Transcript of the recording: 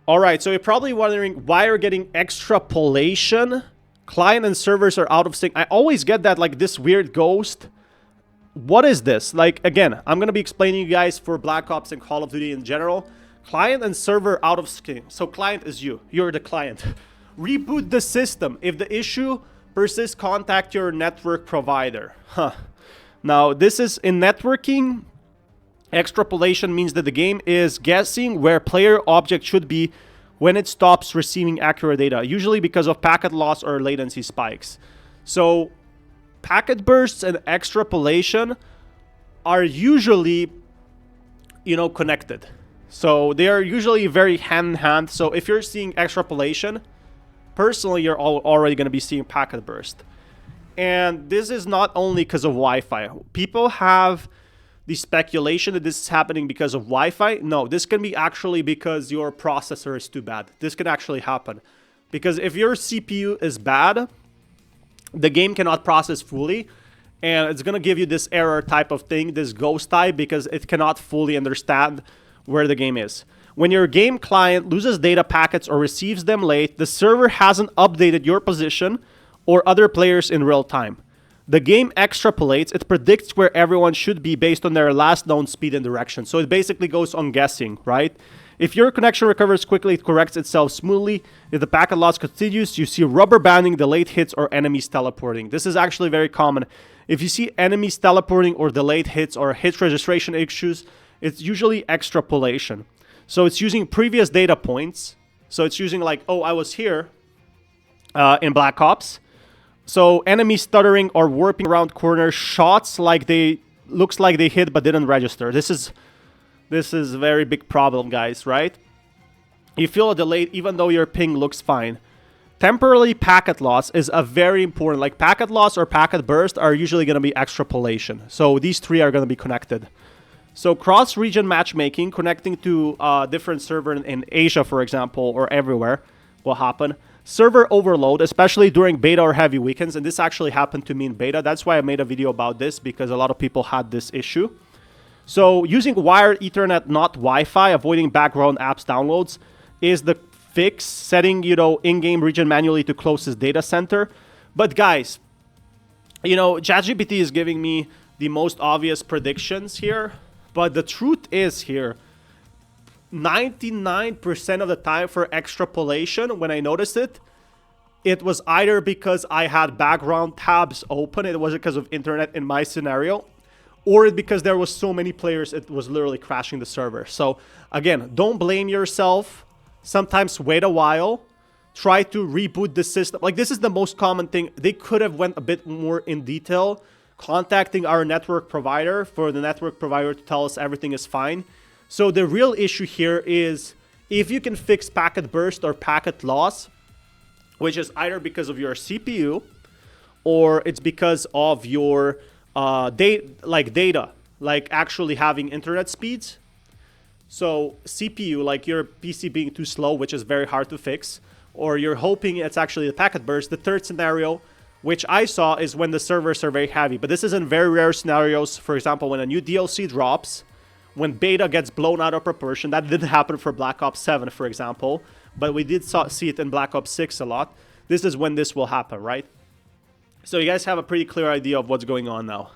All right, so you're probably wondering why you're getting extrapolation. Client and servers are out of sync. I always get that, like, this weird ghost. What is this? Like, again, I'm going to be explaining you guys for Black Ops and Call of Duty in general. Client and server out of sync. So client is you. You're the client. Reboot the system. If the issue persists, contact your network provider. Now, this is in networking. Extrapolation means that the game is guessing where player object should be when it stops receiving accurate data, usually because of packet loss or latency spikes. So packet bursts and extrapolation are usually, connected. So they are usually very hand in hand. So if you're seeing extrapolation, personally, you're already going to be seeing packet burst. And this is not only because of Wi-Fi. People have the speculation that this is happening because of Wi-Fi. No, this can be actually because your processor is too bad. This can actually happen. Because if your CPU is bad, the game cannot process fully. And it's going to give you this error type of thing, this ghost type, because it cannot fully understand where the game is. When your game client loses data packets or receives them late, the server hasn't updated your position or other players in real time. The game extrapolates. It predicts where everyone should be based on their last known speed and direction. So it basically goes on guessing, right? If your connection recovers quickly, it corrects itself smoothly. If the packet loss continues, you see rubber banding, delayed hits, or enemies teleporting. This is actually very common. If you see enemies teleporting or delayed hits or hit registration issues, it's usually extrapolation. So it's using previous data points. So it's using like, oh, I was here in Black Ops. So enemies stuttering or warping around corners, shots looks like they hit but didn't register. This is a very big problem, guys, right? You feel a delay even though your ping looks fine. Temporarily packet loss is a very important, like packet loss or packet burst are usually going to be extrapolation. So these three are going to be connected. So cross-region matchmaking, connecting to a different server in Asia, for example, or everywhere will happen. Server overload, especially during beta or heavy weekends, and this actually happened to me in beta. That's why I made a video about this, because a lot of people had this issue. So using wired Ethernet, not Wi-Fi, avoiding background apps downloads is the fix. Setting, in-game region manually to closest data center. But guys, ChatGPT is giving me the most obvious predictions here. But the truth is here, 99% of the time for extrapolation, when I noticed it, it was either because I had background tabs open, it wasn't because of internet in my scenario, or because there was so many players, it was literally crashing the server. So again, don't blame yourself. Sometimes wait a while. Try to reboot the system. Like, this is the most common thing. They could have went a bit more in detail, contacting our network provider for the network provider to tell us everything is fine. So the real issue here is if you can fix packet burst or packet loss, which is either because of your CPU or it's because of your data, like actually having internet speeds. So CPU, like your PC being too slow, which is very hard to fix, or you're hoping it's actually the packet burst. The third scenario, which I saw, is when the servers are very heavy. But this is in very rare scenarios. For example, when a new DLC drops, when beta gets blown out of proportion. That didn't happen for Black Ops 7, for example, but we did see it in Black Ops 6 a lot. This is when this will happen, right? So you guys have a pretty clear idea of what's going on now.